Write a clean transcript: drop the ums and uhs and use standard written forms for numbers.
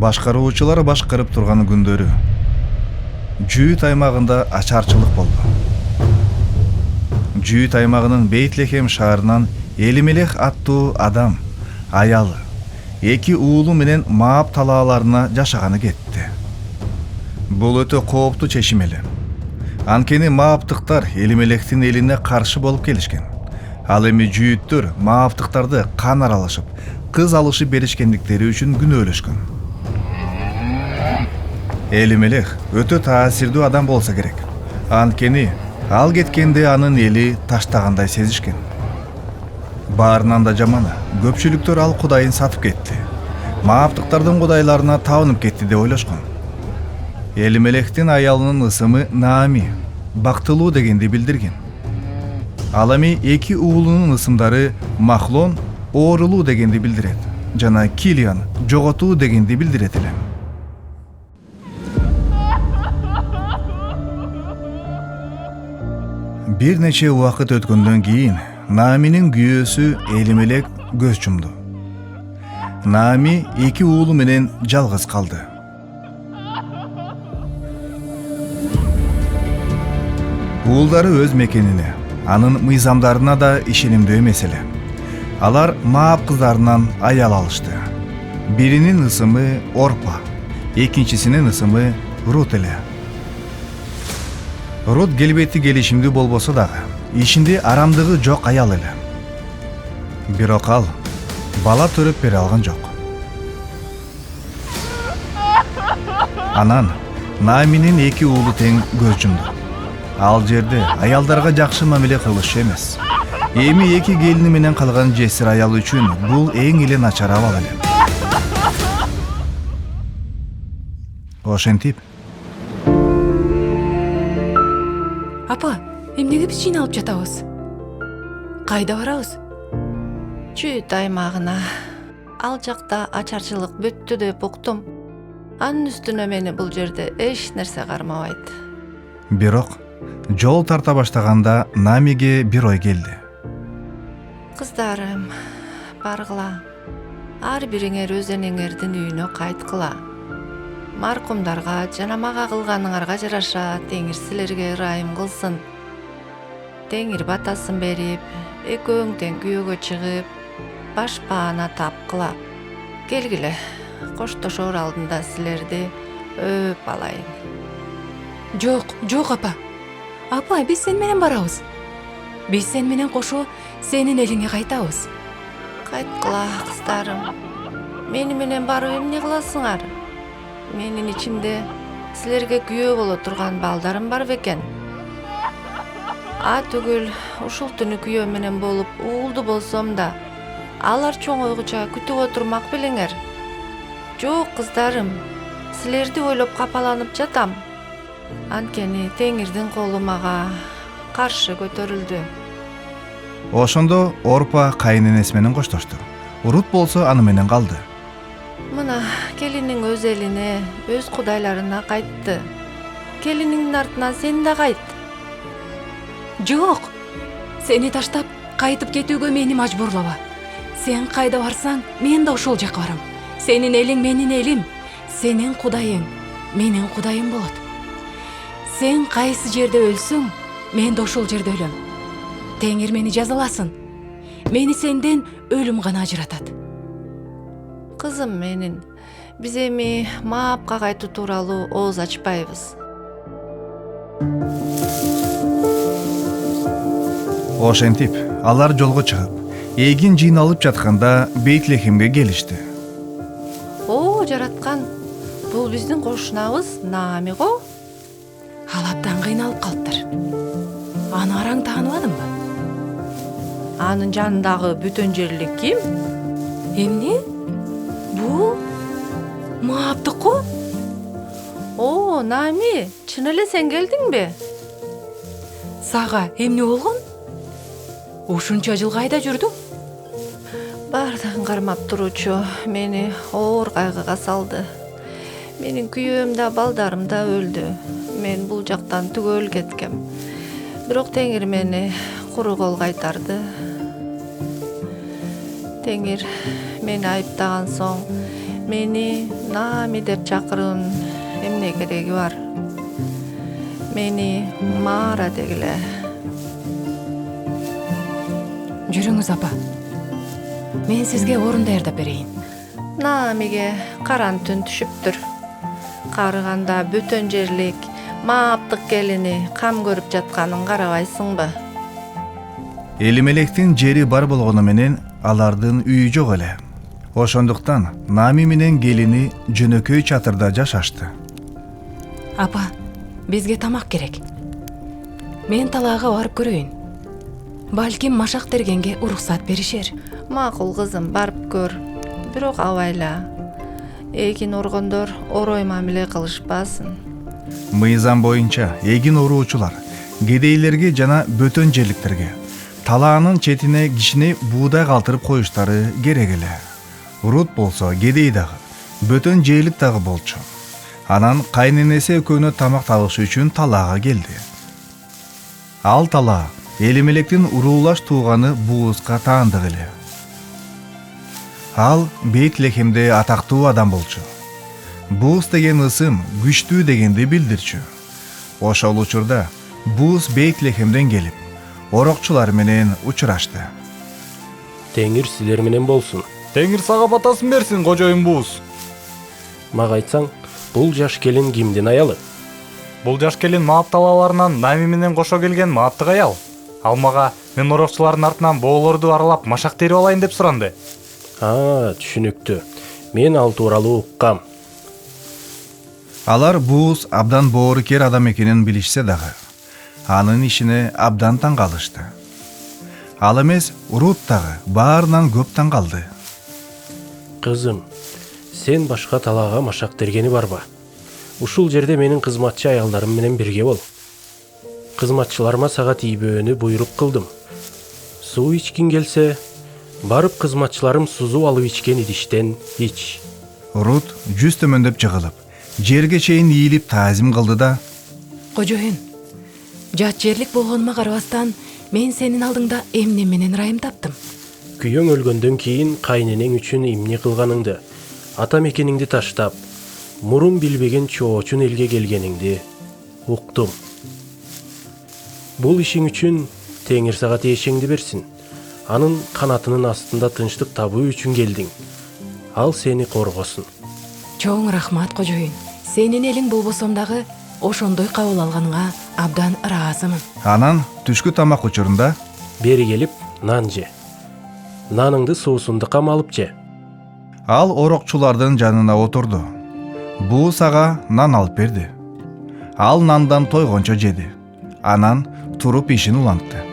Башкаруучулар башкарып турган күндөрү Жүйүт аймагында ачарчылык болду. Жүйүт аймагынын Бейтлехем шаарынан Элимелех аттуу адам, аялы, 2 уулу менен Маап талааларына жашаганы кетти. Бул өтө кооптуу чечим эле. Анткени Мааптыктар Элимелехтин элине каршы болуп келишкен. Ал эми жүйүттөр Мааптыктарды кан аралашып, кыз алышып беришкендиктери үчүн күнөөлөшкөн. Элимелех өтө таасирдүү адам болсо керек. Анткени ал кеткенде анын эли таштагандай сезишкен. Баарынан да жаманы, көпчүлүктөр ал кудайын сатып кетти. Мааптыктардын кудайларына табынып кетти деп ойлошкон. Элимелехтин аялынын ысымы Наами, бактылуу дегенди билдирген. Ал эми 2 уулунун ысымдары Махлон, оорулуу дегенди билдирет, жана Килиан, жоготуу дегенди билдирет эле. Бир нече убакыт өткөндөн кийин Нааминин күйөөсү Элимелех көз жумду. Наами 2 уулу менен жалгыз калды. Уулдары өз мекенине, анын мыйзамдарына да ишенимдүү эмес эле. Алар Маап кыздарынан аял алышты. Биринин ысымы Орпа, экинчисинин ысымы Рут эле. Рут келбети келишимдүү болбосо дагы, ишинде арамдыгы жок аял эле. Бирок ал бала төрөп бере алган жок. Анан Нааминин 2 уулу тең көз жумду. Ал жерде аялдарга жакшы мамиле кылышы эмес. Эми 2 келини менен калган жесир аял үчүн бул эң эле начар абал эле. Ошентип Апа, эмнеге биз жыйналып жатабыз? Кайда барабыз? Жүйүт аймагына. Ал жакта ачарчылык бүттү деп уктум. Анын үстүнө мени бул жерде эч нерсе кармабайт. Бирок жол тарта баштаганда Намиге бир ой келди. Кыздарым, баргыла. Ар бириңер өз энеңердин үйүнө кайткыла. Маркумдарга жана мага кылганыңарга жараша Теңир силерге ырайым кылсын. Теңир батасын берип, экөөң тең күйөөгө чыгып, баш баана тапкыла. Келгиле, коштошоор алдында силерди өп алайын. Жок апа. Апа, биз сени менен барабыз. Биз сени менен кошо сенин элиңе кайтабыз. Кайткыла, кыздарым. Мени менен барып эмне кыласыңар? Менин ичимде силерге күйөө боло турган балдарым бар бекен. Түгүл, ушул түнү күйөө менен болуп уулду болсом да, алар чоңойгуча күтүп отурмак белеңер. Жок, кыздарым, силерди ойлоп капаланып жатам. Анткени Теңирдин колу мага каршы көтөрүлдү. Ошондо Орпа кайненеси менен коштошту. Рут болсо аны менен калды. Мына келиниң өз элине, өз кудайларына кайтты. Келиниңдин артынан сен да кайт. Жок. Сени таштап кайтып кетүүгө мени мажбурлаба. Сен кайда барсаң, мен да ошол жака барам. Сенин элиң менин элим, сенин кудайың менин кудайым болот. Сен кайсы жерде өлсөң, мен да ошол жерде өлөм. Теңир мени жазаласын. Мени сенден өлүм гана ажыратат. Кызым менин, биз эми Маапка кайтуу тууралуу ооз ачпайбыз. Ошентип, алар жолго чыгып, эгин жыйналып жатканда Бейтлехемге келишти. Жараткан, бул биздин кошунабыз Наами го? Ал абдан кыйналып калыптыр. Аны араң тааныбадыңбы? Анын жанындагы бүтөн жерлик ким? Эмне? Бул Мааптыкы? Наами, чын эле сен келдиңби? Сага эмне болгон? Ушунча жыл кайда жүрдүң? Бардыгын кармап туруучу мени оор кайгыга салды. Менин күйөөм да, балдарым да өлдү. Мен бул жактан түгөл кеткем. Бирок Теңир мени куру кол кайтарды. Теңир мени айыптаган соң Мени Нами деп чакыруунун эмне кереги бар? Мени Мара дегиле. Жүрүңүз апа. Мен сизге орун даярдап берейин. Намиге каран түн түшүптүр. Карыганда бөтөн жерлик мааптык келини кам көрүп жатканын карабайсыңбы? Элимелектин жери бар болгону менен алардын үйү жок эле. Ошондуктан Нами менен келини жөнөкөй чатырда жашашты. Апа, бизге тамак керек. Мен талаага барып көрөйүн. Балким машак тергенге уруксат беришер. Макул кызым, барып көр. Бирок абайла. Эгин оргондор орой мамиле кылышпасын. Мыйзам боюнча эгин оруучулар кедейлерге жана бөтөн жерликтерге талаанын четине кичине буудай калтырып коюштары керек эле. Рут болсо кедей дагы, бөтөн жээлик дагы болчу. Анан кайненеси экөөнө тамак табышы үчүн талаага келди. Ал талаа Элимелектин уруулаш тууганы Бууска таандык эле. Ал Бейтлехемде атактуу адам болчу. Буус деген ысым күчтүү дегенди билдирчү. Ошол учурда Буус Бейтлехемден келип, орокчулар менен учурашты. Теңир силер менен болсун. Теңир сага батасын берсин, кожоюн Буус. Мага айтсаң, бул жаш келин кимдин аялы? Бул жаш келин маап талааларынан Нами менен кошо келген мааптык аял. Ал мага мен орокчулардын артынан боолорду аралап машак терип алайын деп суранды. Түшүнүктүү. Мен ал тууралуу уккам. Алар Буус абдан боорукер адам экенин билишсе дагы, анын ишине абдан таң калышты. Ал эмес Рут дагы баарынан көп таң калды. Кызым, сен башка талаага машак тергени барбы? Ушул жерде менин кызматчы аялдарым менен бирге бол. Кызматчыларыма сага тийбөөнү буйрук кылдым. Суу ичкин келсе, барып кызматчыларым сузуп алып ичкен идиштен ич. Рут жүз төмөндөп жыгылып, жерге чейин ийилип таазим кылды да: Кожоюн, жат жерлик болгонума карабастан, мен сенин алдыңда эмне менен ырайым таптым. Күйөөң өлгөндөн кийин кайненең үчүн эмне кылганыңды, ата мекениңди таштап, мурун билбеген чоочун элге келгениңди уктум. Бул ишиң үчүн Теңир сага тиешеңди берсин. Анын канатынын астында тынчтык табуу үчүн келдиң. Ал сени коргосун. Чоң рахмат кожоюн. Сенин элиң болбосом дагы ошондой кабыл алганыңа абдан ыраазымын. Анан түшкү тамак учурунда: Бери келип нан же. Наныңды суусундукка малып же. Ал орокчулардын жанына отурду. Буус ага нан алып берди. Ал нандан тойгончо жеди. Анан туруп ишин улантты.